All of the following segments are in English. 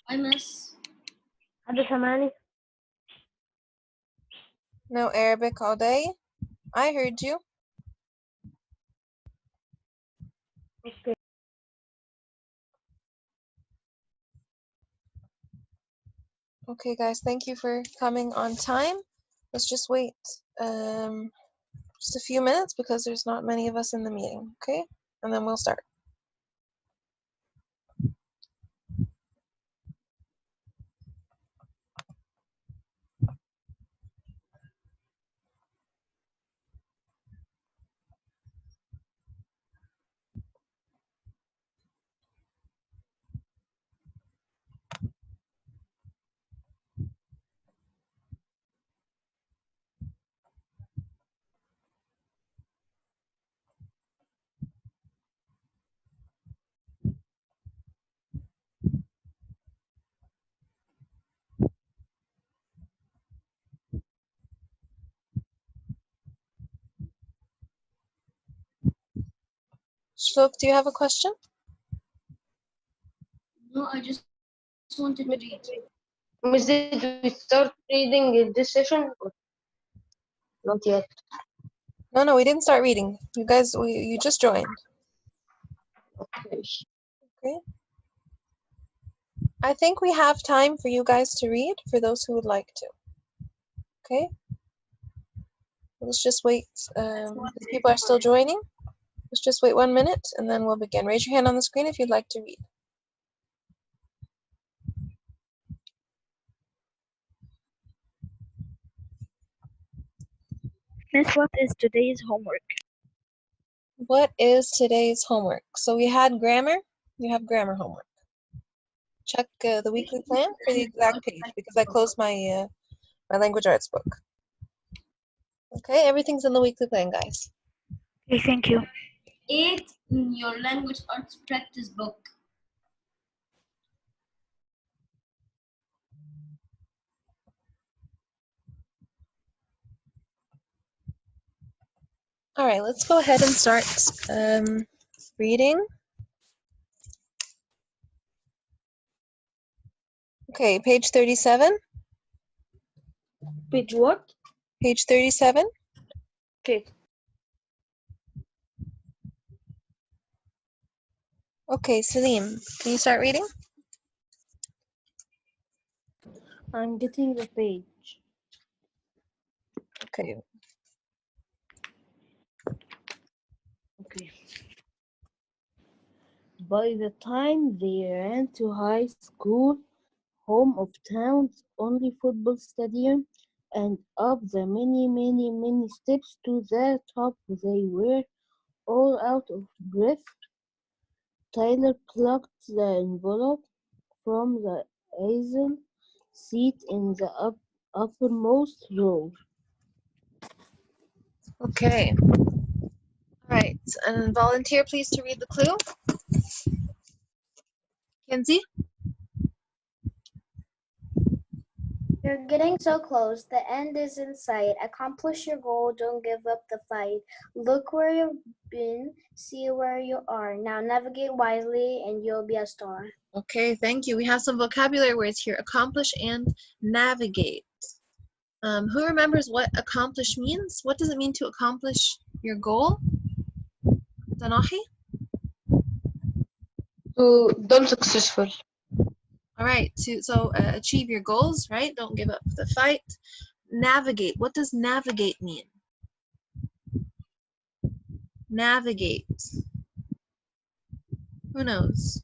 I miss. حد سامعني؟ No Arabic all day. I heard you. اوكي. Okay, guys, thank you for coming on time. Let's just wait just a few minutes because there's not many of us in the meeting, okay? And then we'll start. Shlok, do you have a question? No, I just wanted to read. Miss, did we start reading this session? Not yet. No, we didn't start reading. You guys, you just joined. Okay. Okay. I think we have time for you guys to read for those who would like to. Okay. Let's just wait. If people are still joining, let's just wait 1 minute and then we'll begin. Raise your hand on the screen if you'd like to read. Miss, what is today's homework? What is today's homework? So we had grammar. You have grammar homework. Check the weekly plan for the exact page because I closed my my language arts book. Okay, everything's in the weekly plan, guys. Okay, thank you. 8 in your language arts practice book. All right, let's go ahead and start reading. Okay, page 37. Page what? Page 37. Okay. Okay, Salim, can you start reading? I'm getting the page. Okay. Okay. By the time they ran to high school, home of town's only football stadium, and up the many steps to the top, they were all out of breath. Tyler plucked the envelope from the aisle seat in the uppermost row. Okay. All right, and volunteer please to read the clue. Kenzie? You're getting so close. The end is in sight. Accomplish your goal. Don't give up the fight. Look where you've been. See where you are. Now navigate wisely and you'll be a star. Okay, thank you. We have some vocabulary words here. Accomplish and navigate. Who remembers what accomplish means? What does it mean to accomplish your goal? Danahi? To done successful. All right, so achieve your goals, right? Don't give up the fight. Navigate. What does navigate mean? Navigate. Who knows?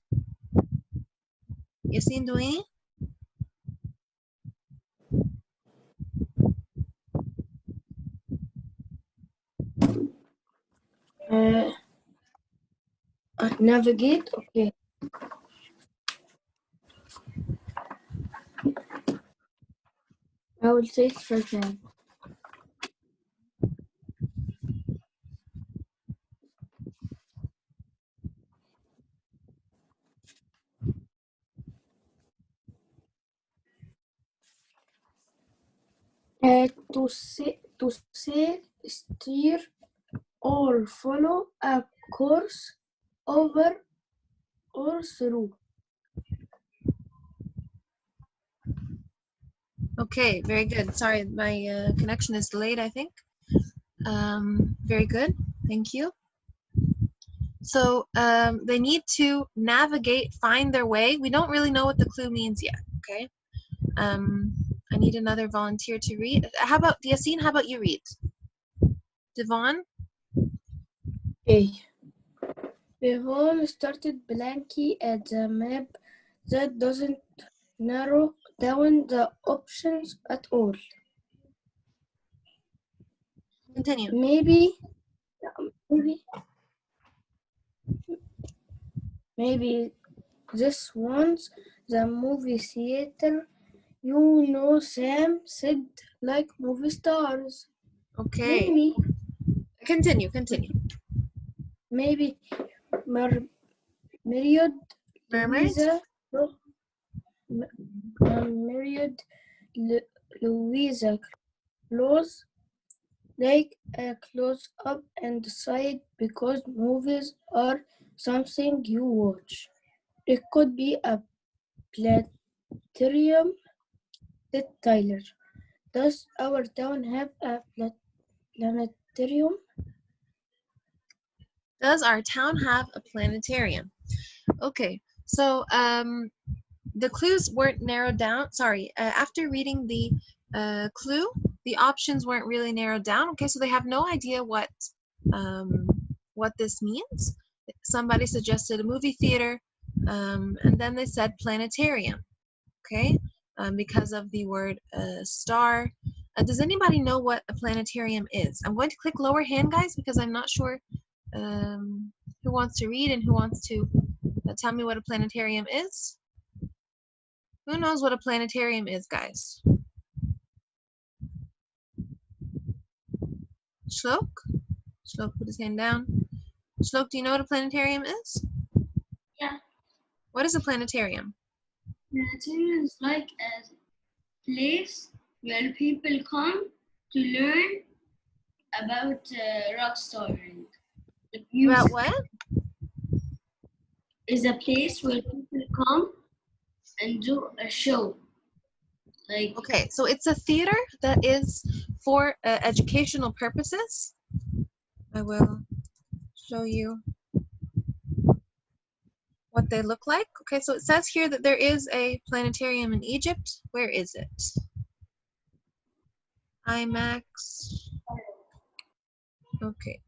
Yassine Douini? Navigate. Okay. I will say it right now. To say, steer, or follow a course over or through. Okay, very good. Sorry, my connection is delayed, I think. Very good. Thank you. So they need to navigate, find their way. We don't really know what the clue means yet, okay? I need another volunteer to read. How about Yassine? How about you read? Devon? Okay. Devon started blanking at the map that doesn't narrow down the options at all. Continue. Maybe this one's the movie theater. You know, Sam said like movie stars. Okay. Maybe Continue. maybe Marriott Mermaids? Louisa Marriott Louisa close like a close up and side because movies are something you watch. It could be a planetarium. Tyler, does our town have a planetarium? Does our town have a planetarium? Okay, so the clues weren't narrowed down. Sorry, after reading the clue, the options weren't really narrowed down. Okay, so they have no idea what this means. Somebody suggested a movie theater, and then they said planetarium. Okay, because of the word star. Does anybody know what a planetarium is? I'm going to click lower hand, guys, because I'm not sure who wants to read and who wants to tell me what a planetarium is. Who knows what a planetarium is, guys? Shlok? Shlok put his hand down. Shlok, do you know what a planetarium is? Yeah. What is a planetarium? Planetarium is like a place where people come to learn about rock starring. About what? Is a place where people come and do a show. Like Okay, so it's a theater that is for educational purposes. I will show you what they look like. Okay, so it says here that there is a planetarium in Egypt. Where is it? IMAX. Okay,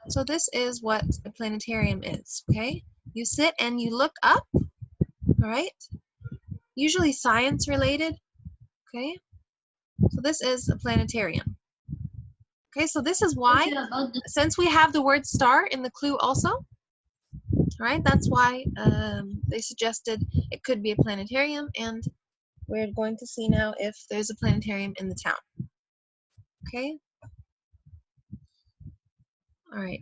so this is what a planetarium is, okay? You sit and you look up, all right? Usually science related, okay? So this is a planetarium. Okay, so this is why, since we have the word star in the clue also, all right, that's why they suggested it could be a planetarium, and we're going to see now if there's a planetarium in the town. Okay? All right.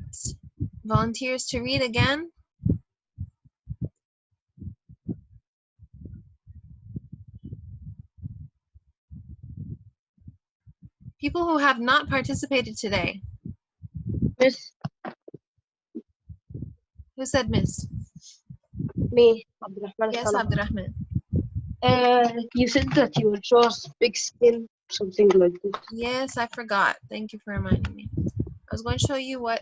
Volunteers to read again. People who have not participated today. Miss, Who said miss? me, Abdurrahman Yes, Salah. Abdurrahman. You said that you will show us big skin, something like this. Yes, I forgot. Thank you for reminding me. I was going to show you what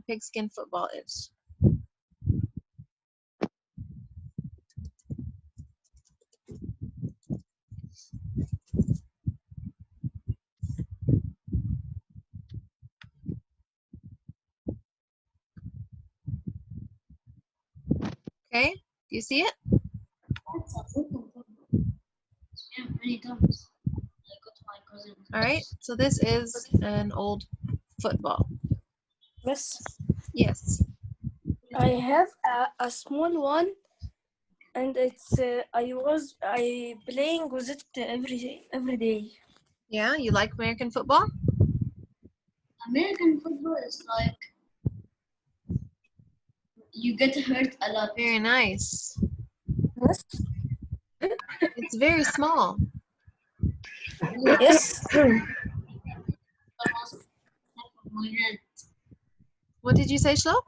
pigskin football is. Okay, do you see it? many times. I go to my cousin. All right, so this is an old football. Yes. Yes. I have a small one, and it's I playing with it every day. Yeah, you like American football? American football is like you get hurt a lot. Very nice. Yes. It's very small. Yes. What did you say, Shlok?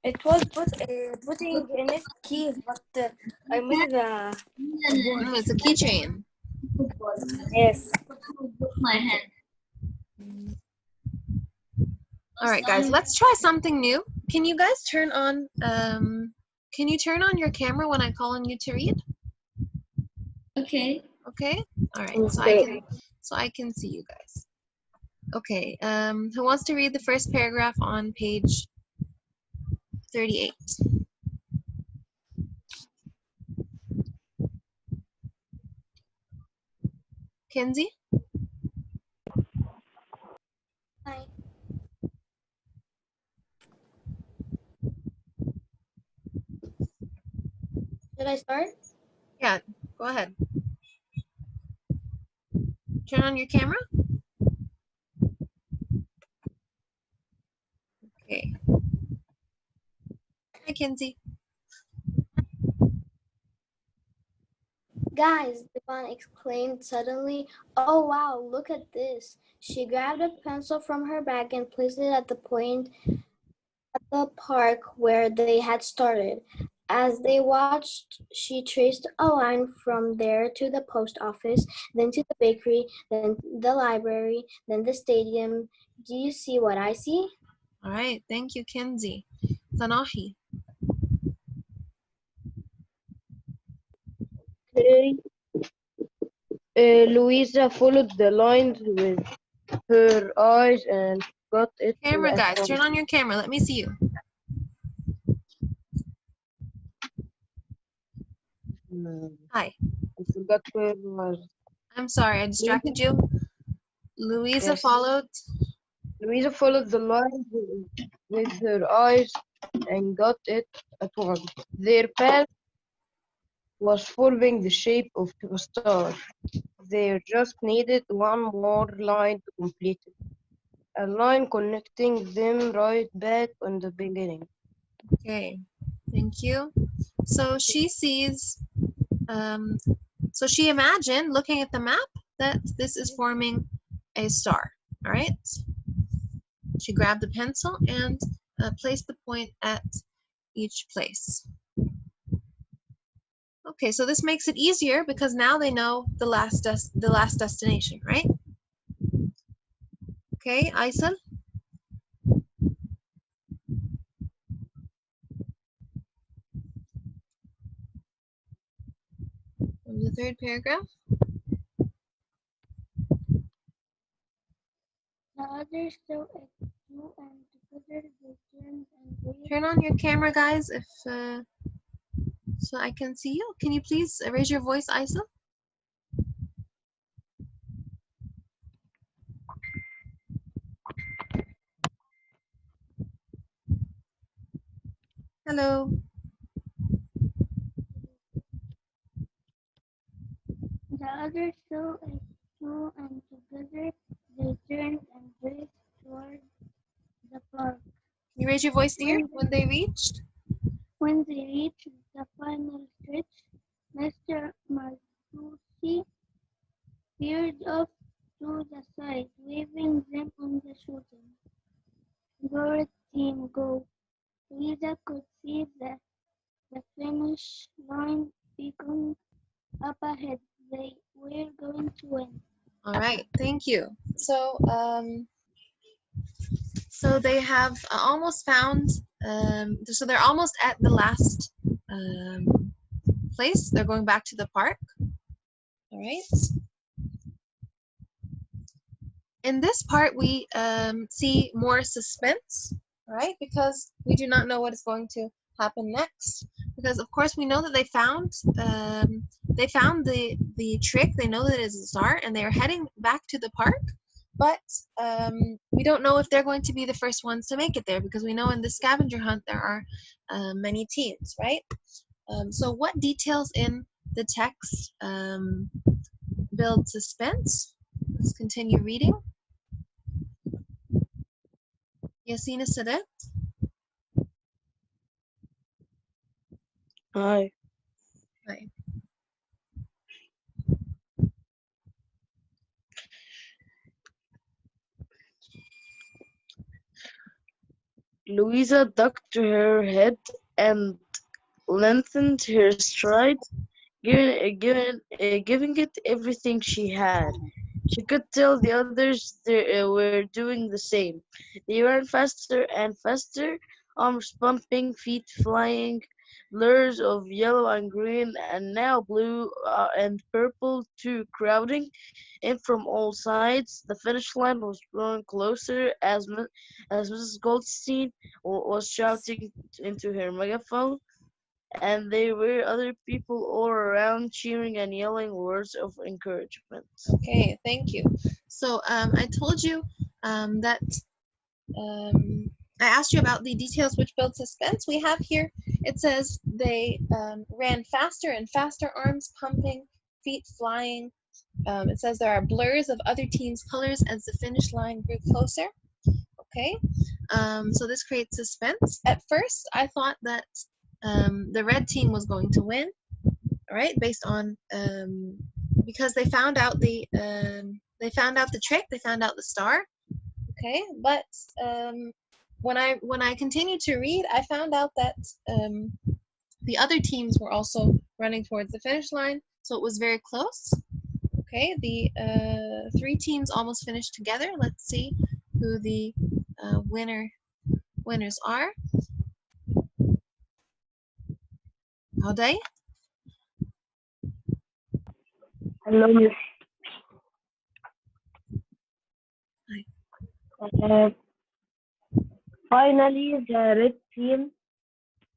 It was putting in it keys, but I made a It's a keychain. Yes. My hand. All right, guys, let's try something new. Can you guys turn on your camera when I call on you to read? Okay. Okay? All right. Okay. So I can see you guys. Okay. Who wants to read the first paragraph on page 38? Kenzie? Hi. Should I start? Yeah, go ahead. Turn on your camera. Okay. Hi, Kenzie. Guys, Devon exclaimed suddenly. Oh wow, look at this. She grabbed a pencil from her bag and placed it at the point at the park where they had started. As they watched, she traced a line from there to the post office, then to the bakery, then the library, then the stadium. Do you see what I see? All right. Thank you, Kenzie. Sanahi. Okay. Louisa followed the lines with her eyes and got it Camera, at guys. Turn once. on your camera. Let me see you. Hi. I forgot where it was. I'm sorry. I distracted you. Louisa Yes. followed. Louisa followed the lines with her eyes and got it at once. Their path was following the shape of a star. They just needed one more line to complete it. A line connecting them right back on the beginning. Okay. Thank you. So she sees, so she imagined looking at the map that this is forming a star. All right. She grabbed the pencil and placed the point at each place. Okay, so this makes it easier because now they know the last destination, right? Okay, Aysel? From the third paragraph. The others saw it too, and together they turned and waved. Turn on your camera, guys, if so I can see you. Can you please raise your voice, Aysel? Hello. The others saw it too, and together they turned and raced toward the park. Can you raise your voice, dear, when they reached? When they reached the final stretch, Mr. Martucci veered off to the side, waving them on the shooting. Go, team, go. Lisa could see the finish line beacon up ahead. They were going to win. All right, thank you. So, so they have almost found, so they're almost at the last place. They're going back to the park. All right. In this part, we see more suspense, right? Because we do not know what is going to happen next. Because of course we know that they found the trick. They know that it is a star, and they are heading back to the park. But we don't know if they're going to be the first ones to make it there, because we know in the scavenger hunt there are many teams, right? So what details in the text build suspense? Let's continue reading. Yassine Sadat. Hi. Hi. Louisa ducked her head and lengthened her stride. giving it everything she had. She could tell the others they were doing the same. They ran faster and faster, arms pumping, feet flying, blurs of yellow and green, and now blue and purple too, crowding in from all sides. The finish line was growing closer as Mrs. Goldstein was shouting into her megaphone, and there were other people all around cheering and yelling words of encouragement. Okay, thank you. So I told you that I asked you about the details which build suspense. We have here, it says they ran faster and faster, arms pumping, feet flying. It says there are blurs of other teams' colors as the finish line grew closer. Okay, so this creates suspense. At first, I thought that the red team was going to win, all right, based on because they found out the trick, they found out the star. Okay, but when I continued to read, I found out that the other teams were also running towards the finish line, so it was very close. Okay, the 3 teams almost finished together. Let's see who the winners are. Howday? Hello, Miss. Finally, the red team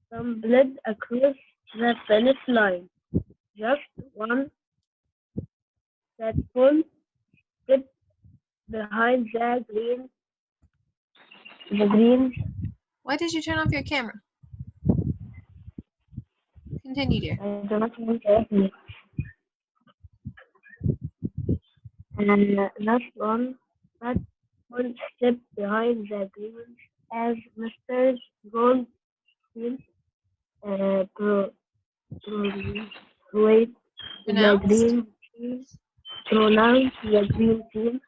stumbled across the finish line. Just one full step behind the green. Why did you turn off your camera? Continue, dear. I do not want to ask me. And just one full step behind the green as Mr. Goldstein pronounced the green team.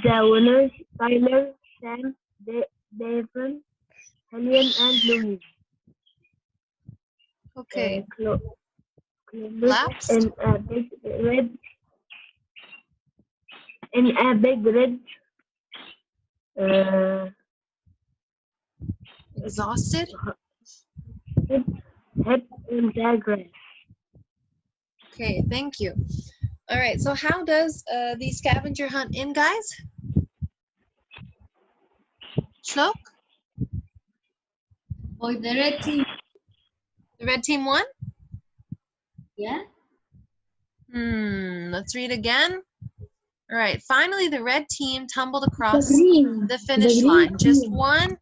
The winners, Tyler, Sam, Devon, Helen, and Louise. Okay. Collapsed in a big red exhausted head in the grass. Okay, thank you. All right, so how does the scavenger hunt end, guys? Shlok? For the red team. The red team won? Yeah. Let's read again. All right, finally the red team tumbled across the finish line. Just one,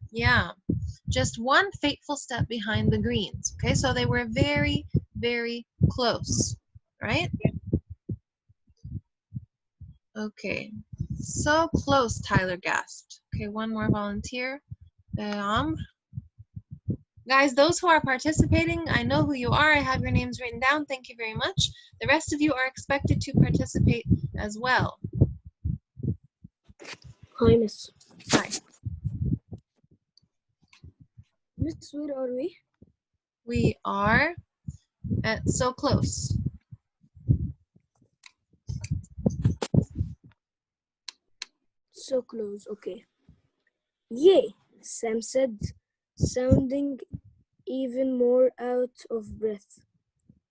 just one fateful step behind the greens. Okay, so they were very, very close, right? Okay, so close, Tyler gasped. Okay, one more volunteer. Guys, those who are participating, I know who you are. I have your names written down. Thank you very much. The rest of you are expected to participate as well. Hi, Miss. Hi. Miss, where are we? We are at so close. So close, okay. Yay, Sam said, sounding even more out of breath.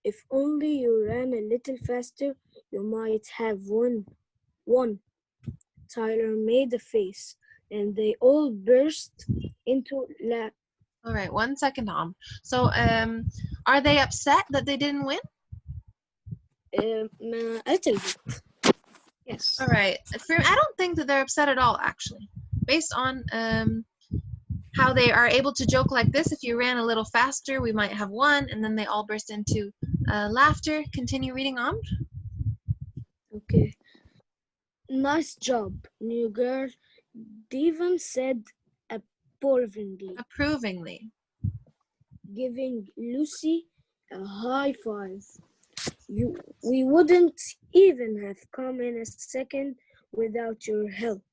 If only you ran a little faster, you might have won. Tyler made a face, and they all burst into laughter. All right, 1 second, Tom. So, are they upset that they didn't win? A little bit. Yes. All right. I don't think that they're upset at all, actually. Based on how they are able to joke like this, if you ran a little faster, we might have won, and then they all burst into laughter. Continue reading on. Okay. Nice job, new girl, Devon said approvingly, giving Lucy a high five. We wouldn't even have come in a second without your help.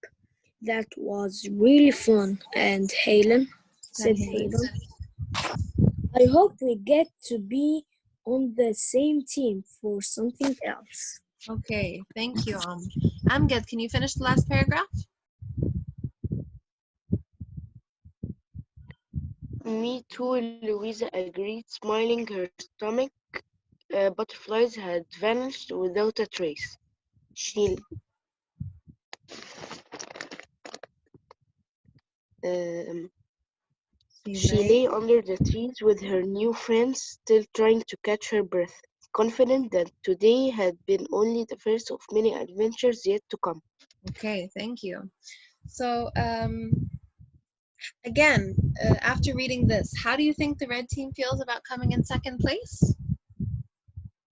That was really fun. And Helen, said Helen, I hope we get to be on the same team for something else. Okay, thank you. Amgad, can you finish the last paragraph? Me too, Louisa agreed, smiling. Her stomach butterflies had vanished without a trace. She um, she lay under the trees with her new friends, still trying to catch her breath, confident that today had been only the first of many adventures yet to come. Okay, thank you. So, again, after reading this, how do you think the red team feels about coming in second place?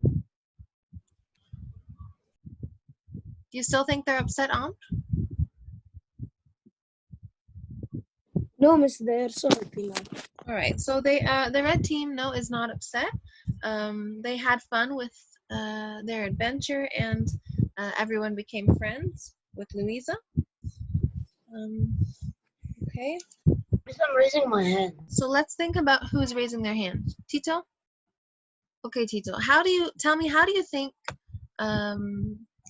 Do you still think they're upset, Am? No, miss, they are so happy now. All right, so the red team, no, is not upset. They had fun with their adventure, and everyone became friends with Louisa. Okay, I'm raising my hand. so let's think about who's raising their hand. Tito? Okay, Tito, how do you think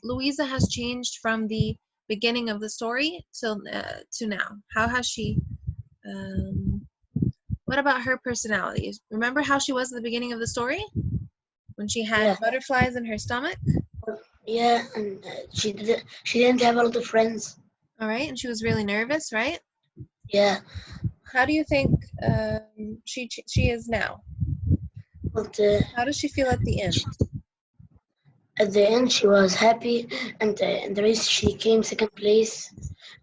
Louisa has changed from the beginning of the story to now? How has she, what about her personality? Remember how she was at the beginning of the story? When she had butterflies in her stomach? Yeah, and she didn't have a lot of friends. All right, and she was really nervous, right? Yeah, How do you think she is now? but How does she feel at the end? at the end she was happy, and in the race she came second place,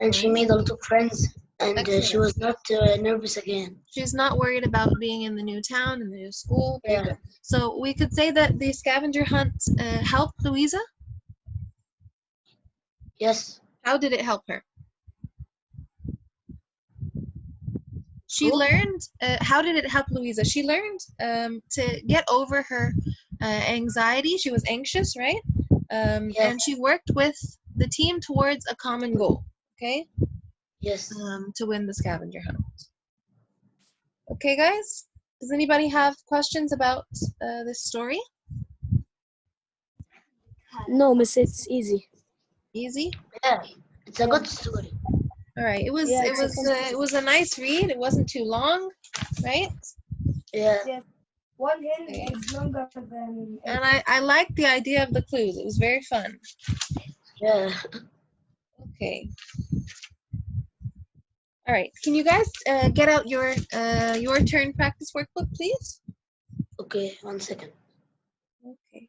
and she Right. made a lot of friends, and she Excellent. was not nervous again. She's not worried about being in the new town, in the new school. Very Yeah. good. So we could say that the scavenger hunt helped Louisa? Yes. How did it help her? She Who? learned, how did it help Louisa? She learned to get over her anxiety. She was anxious, right? Yes. And she worked with the team towards a common goal, okay? Yes. To win the scavenger hunt. Okay, guys? Does anybody have questions about this story? No, miss, it's easy. Easy? Yeah, it's a good story. All right. It was Yeah, it it's a was fun story. it was a nice read. It wasn't too long, right? Yeah. Yes. One hand Okay. is longer than And I liked the idea of the clues. It was very fun. Yeah. Okay. All right. Can you guys get out your turn practice workbook, please? Okay, 1 second. Okay.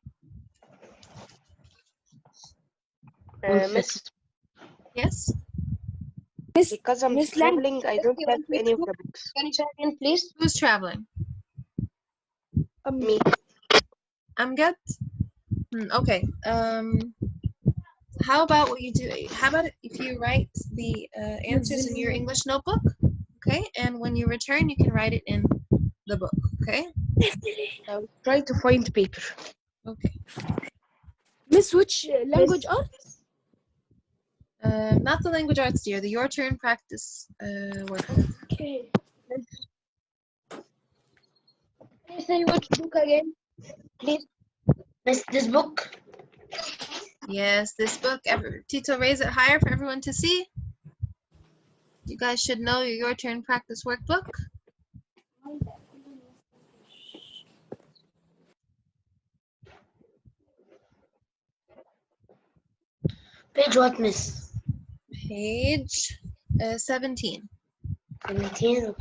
Miss, Yes. Miss, because I'm Miss Lang, traveling, I don't have any of the books. Can you say again, please? Who's traveling? Me. I'm good. Okay. How about what you do? How about if you write the answers in your English notebook? Okay. And when you return, you can write it in the book. Okay. I'll try to find paper. Okay. Miss, which language art? Not the language arts, dear. The your turn practice workbook. Okay. Can you say which book again, please? This book? Yes, this book. Tito, raise it higher for everyone to see. You guys should know your turn practice workbook. Page what, miss? Page 17. 17. Okay.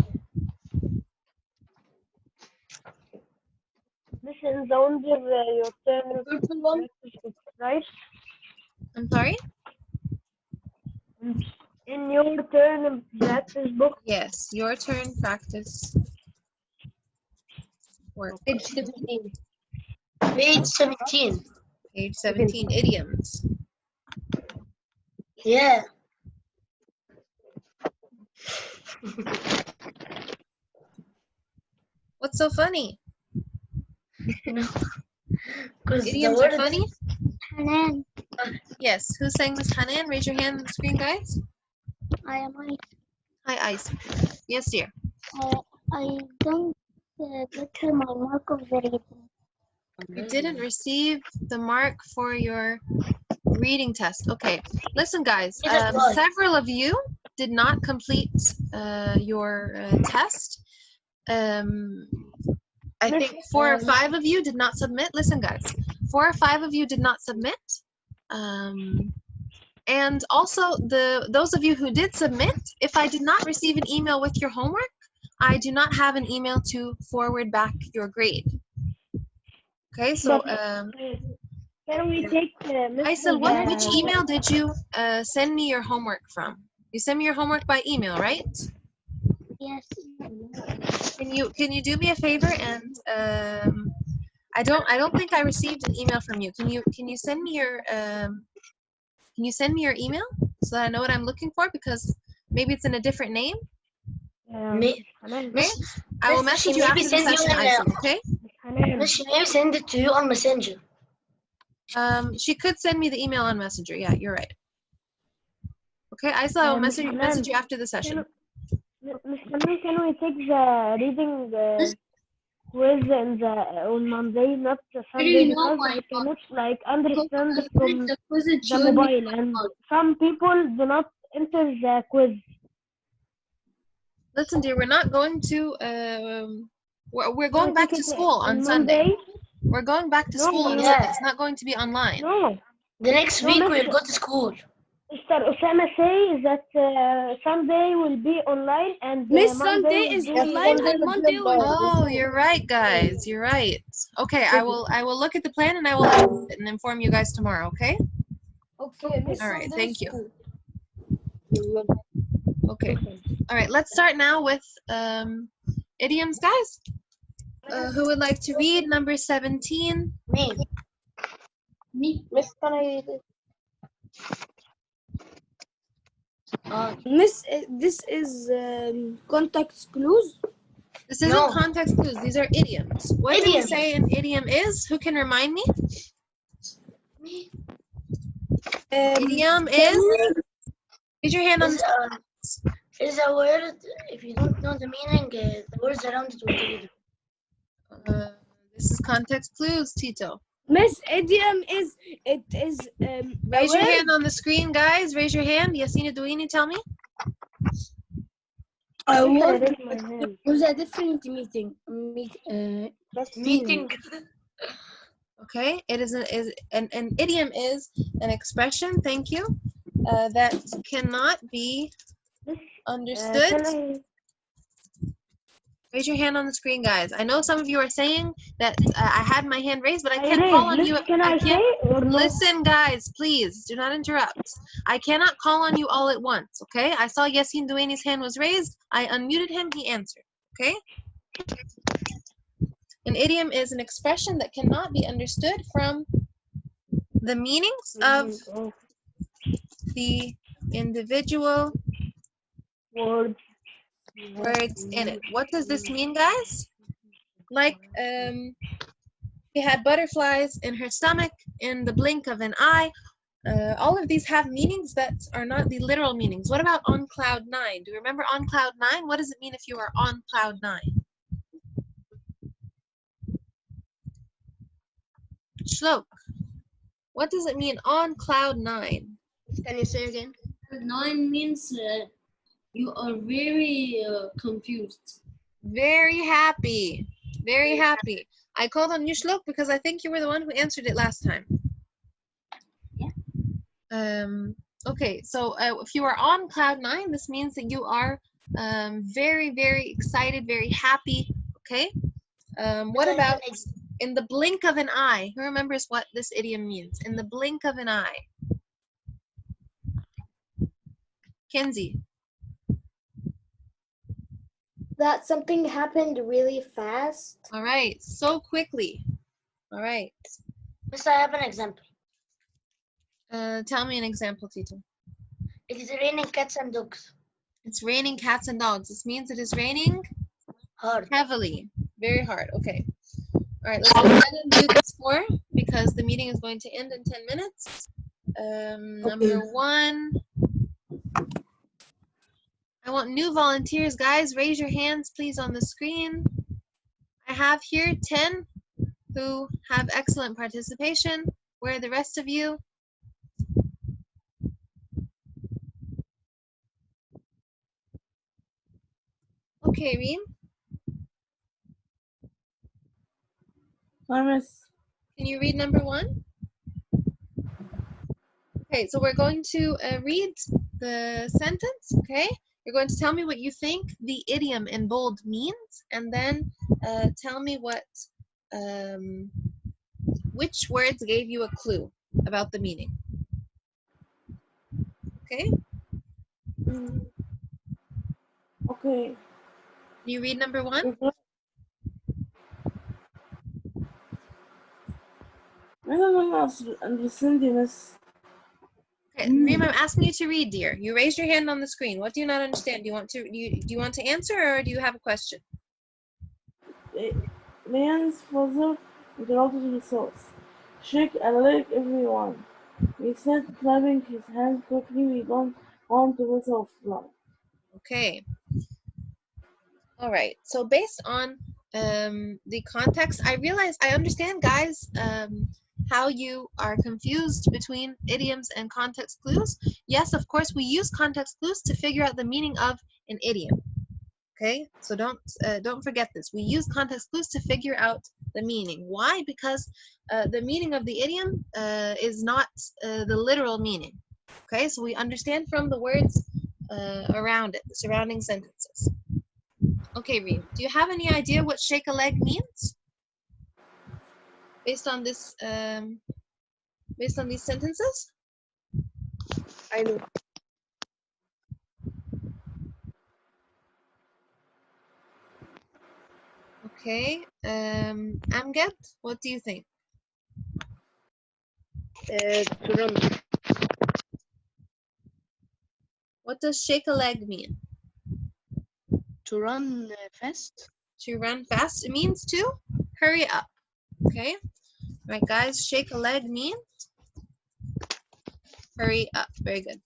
This is under your turn, Purple one? right? I'm sorry? In your turn practice book. Yes, your turn practice workbook. Page 17. Page 17. Page 17, idioms. Yeah. What's so funny? Because the Idioms are word funny? Hanan, Yes. Who's saying this, Hanan? Raise your hand on the screen, guys. I am Hi, Ice. Yes, dear. I don't get my mark of the reading. You didn't receive the mark for your reading test. Okay, listen guys, several of you did not complete your test. I think 4 or 5 of you did not submit. Listen guys, 4 or 5 of you did not submit. And also those of you who did submit, if I did not receive an email with your homework, I do not have an email to forward back your grade. Okay, so Can we take Aisel, which email did you send me your homework from? You sent me your homework by email, right? Yes. Can you do me a favor and I don't think I received an email from you. Can you send me your email so that I know what I'm looking for, because maybe it's in a different name. May, Okay? I will message you after the session, Aisel, okay? she may send it to you on Messenger. She could send me the email on Messenger. Yeah, you're right. Okay, Aisel, I will message you after the session. Can we take the reading quiz on Monday, not Sunday, because I cannot understand from the mobile, and some people do not enter the quiz. Listen, dear, we're not going to. We're going back to school on Sunday. Monday? We're going back to school on Sunday. It's not going to be online. No. The next week we'll go to school. Mr. Osama says that Sunday will be online and Sunday is online and Monday will be. Oh, you're right, guys. You're right. Okay, I will look at the plan and I will inform you guys tomorrow. Okay. Okay. All right. Thank you. Okay. All right. Let's start now with idioms, guys. Who would like to read number 17? Me. Miss, can I read it? Miss, this is context clues. This isn't context clues. These are idioms. What do we say an idiom is? Who can remind me? Idiom is. Raise your hand on the. Is a word. If you don't know the meaning, the words around it will tell you. This is context clues, Tito. Miss, idiom is Raise your hand on the screen, guys. Raise your hand. Yassina Douini, tell me. a word with a different meaning. Okay, it is an idiom is an expression. Thank you. That cannot be understood. Raise your hand on the screen, guys. I know some of you are saying that I had my hand raised, but I can't call on you. I can't. Listen, guys, please do not interrupt. I cannot call on you all at once, okay? I saw Yassine Douani's hand was raised. I unmuted him. He answered, okay? An idiom is an expression that cannot be understood from the meanings of the individual words in it. What does this mean, guys? Like, she had butterflies in her stomach in the blink of an eye. All of these have meanings that are not the literal meanings. What about on cloud 9? Do you remember on cloud 9? What does it mean if you are on cloud 9? Shlok, what does it mean on cloud 9? Can you say again? 9 means you are very confused. Very happy. Very happy. I called on you, Shlok, because I think you were the one who answered it last time. Yeah. Okay, so if you are on cloud 9, this means that you are very, very excited, very happy. Okay. What about in the blink of an eye? Who remembers what this idiom means? In the blink of an eye. Kenzie. That something happened really fast. All right, so quickly. All right. Miss, I have an example. Tell me an example, Tito. It is raining cats and dogs. It's raining cats and dogs. This means it is raining hard. Heavily. Very hard. Okay. All right, let's go ahead and do the score because the meeting is going to end in 10 minutes. Number 1. I want new volunteers, guys. Raise your hands, please, on the screen. I have here 10 who have excellent participation. Where are the rest of you? Okay, Reem, Miss. can you read number 1? Okay, so we're going to read the sentence, okay? You're going to tell me what you think the idiom in bold means, and then tell me which words gave you a clue about the meaning. Okay? Okay. Can you read number 1? I don't understand you, Miss. Okay, Reem, I'm asking you to read, dear. You raised your hand on the screen. What do you not understand? Do you want to answer, or do you have a question? Leon's father interrupted himself. Shake a leg, everyone. He said, clapping his hands quickly. We don't want to miss our flight. Okay. All right. So based on the context, I understand, guys, how you are confused between idioms and context clues. Yes, of course, we use context clues to figure out the meaning of an idiom. Okay, so don't forget this. We use context clues to figure out the meaning. Why? Because the meaning of the idiom is not the literal meaning. Okay, so we understand from the words around it, the surrounding sentences. Okay, Reem, do you have any idea what shake a leg means? Based on this, based on these sentences? I know. Okay, Amgad, what do you think? To run. What does shake a leg mean? To run fast. To run fast? It means to hurry up. Okay, right, guys, shake a leg means hurry up. Very good.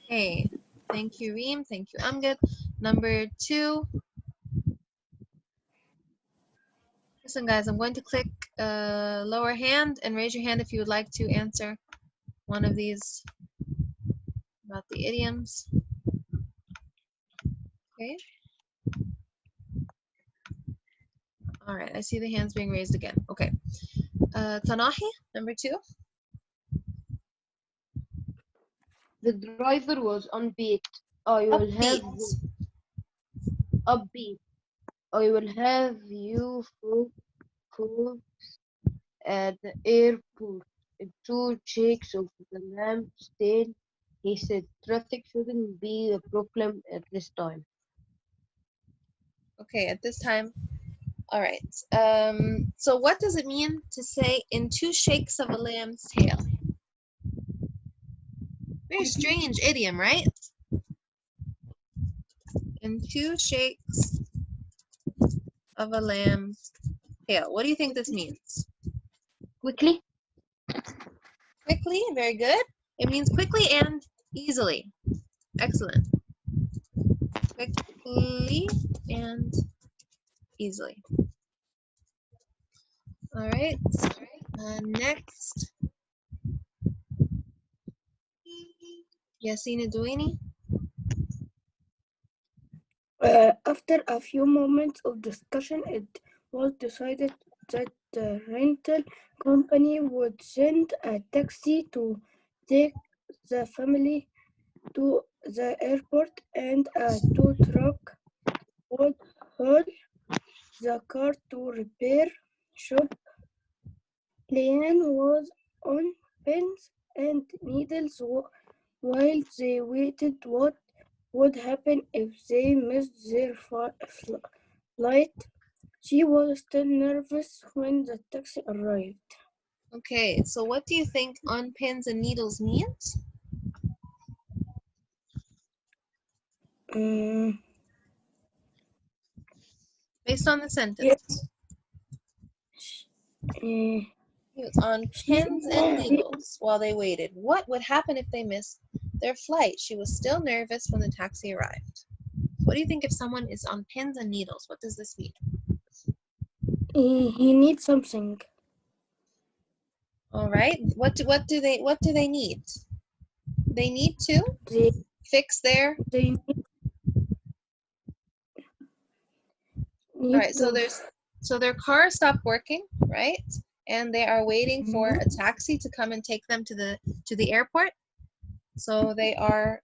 Okay, thank you, Reem. Thank you, Amgad. Number 2. Listen, guys, I'm going to click lower hand and raise your hand if you would like to answer one of these about the idioms. Okay. All right, I see the hands being raised again. Okay. Tanahi, number 2. The driver was upbeat. I will have upbeat. I will have you folks at the airport. Two shakes of the lamp's tail. He said traffic shouldn't be a problem at this time. Okay, at this time. All right. So what does it mean to say in 2 shakes of a lamb's tail? Very strange idiom, right? In 2 shakes of a lamb's tail. What do you think this means? Quickly. Quickly, very good. It means quickly and easily. Excellent. Quickly and easily. All right. Next. Yassine Douini. After a few moments of discussion, it was decided that the rental company would send a taxi to take the family to the airport, and a tow truck would haul the car to repair shop. Leanne was on pins and needles while they waited. What would happen if they missed their flight? She was still nervous when the taxi arrived. Okay, so what do you think on pins and needles means? Based on the sentence. He was on pins and needles while they waited. What would happen if they missed their flight. She was still nervous when the taxi arrived. What do you think if someone is on pins and needles? What does this mean? He needs something. All right. What do they need? They need to They fix their. they All need right. to. So their car stopped working, right? And they are waiting for a taxi to come and take them to the airport. So they are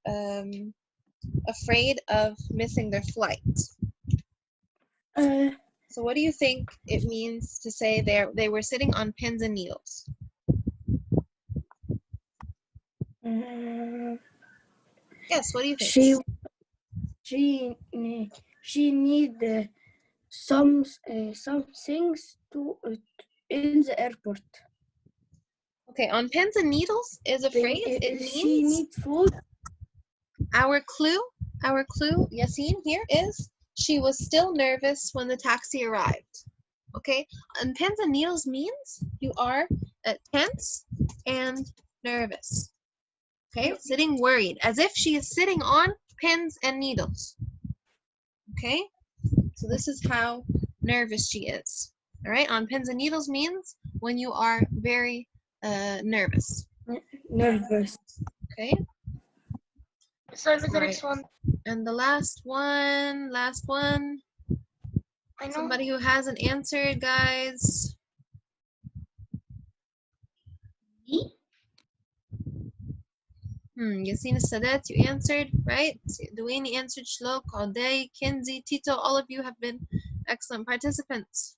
afraid of missing their flight. So what do you think it means to say they were sitting on pins and needles? Yes, what do you think? She need some things to in the airport. Okay, on pins and needles is a phrase. It She means needs food. our clue, Yasin, here is she was still nervous when the taxi arrived. Okay, and pins and needles means you are tense and nervous. Okay, sitting worried, as if she is sitting on pins and needles. Okay, so this is how nervous she is. All right, on pins and needles means when you are very nervous. Nervous. Okay. So the next one. And the last one. I know. Somebody who hasn't answered, guys. Me? Yasin Sadat, you answered, right? Duane answered, Shlok, Auday, Kenzie, Tito, all of you have been excellent participants.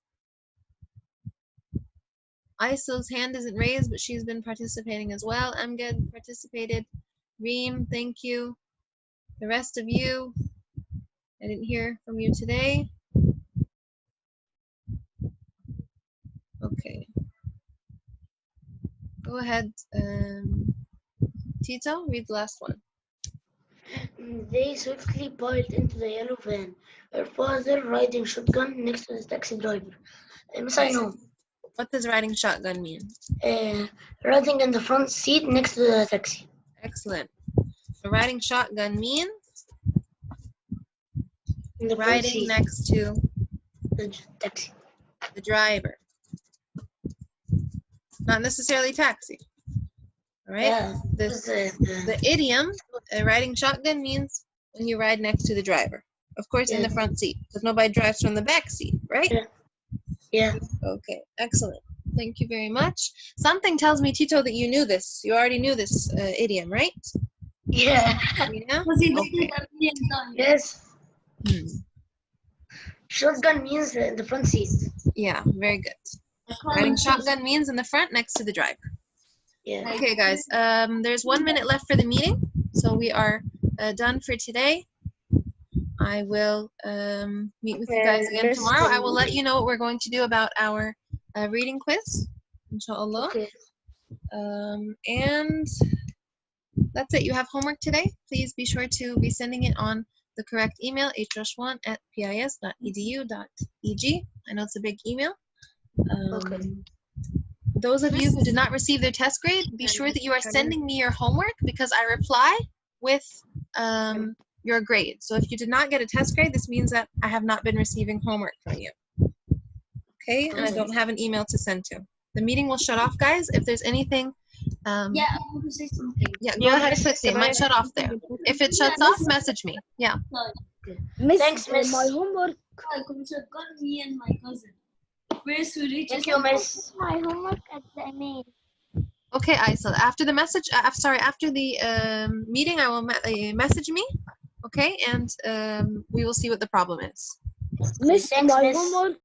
Isil's hand isn't raised, but she's been participating as well. Amgad participated. Reem, thank you. The rest of you, I didn't hear from you today. Okay. Go ahead, Tito, read the last one. They swiftly piled into the yellow van, her father riding shotgun next to the taxi driver. Miss, I know. What does riding shotgun mean? Riding in the front seat next to the taxi. Excellent. So riding shotgun means Riding next to the taxi. The driver. Not necessarily taxi. All right. Yeah, the idiom riding shotgun means when you ride next to the driver. Of course, in the front seat, because nobody drives from the back seat, right? Yeah. Okay, excellent. Thank you very much. Something tells me, Tito, that you knew this. You already knew this idiom, right? Yeah. Yeah? Okay. Yes. Shotgun means in the front seat. Yeah, very good. Riding shotgun means in the front next to the driver. Yeah. Okay, guys. There's 1 minute left for the meeting, so we are done for today. I will meet with you guys again tomorrow. I will let you know what we're going to do about our reading quiz, inshallah. Okay. And that's it. You have homework today. Please be sure to be sending it on the correct email, hrush1@pis.edu.eg. I know it's a big email. Okay. Those of you who did not receive their test grade, be sure that you are sending me your homework because I reply with your grade. So if you did not get a test grade, this means that I have not been receiving homework from you. Okay? And I don't have an email to send to. The meeting will shut off, guys. If there's anything... yeah, I want to say something. Yeah, go ahead, Sixty. It might shut off there. If it shuts off, message me. Yeah. Miss, Thanks, Miss. my homework. Got me and my cousin. First, we reach. Thank you, Miss. My homework at the email. Okay, Aisel. After the message, after the meeting, I will message me. Okay, and we will see what the problem is. Miss, Thanks, my Miss. homework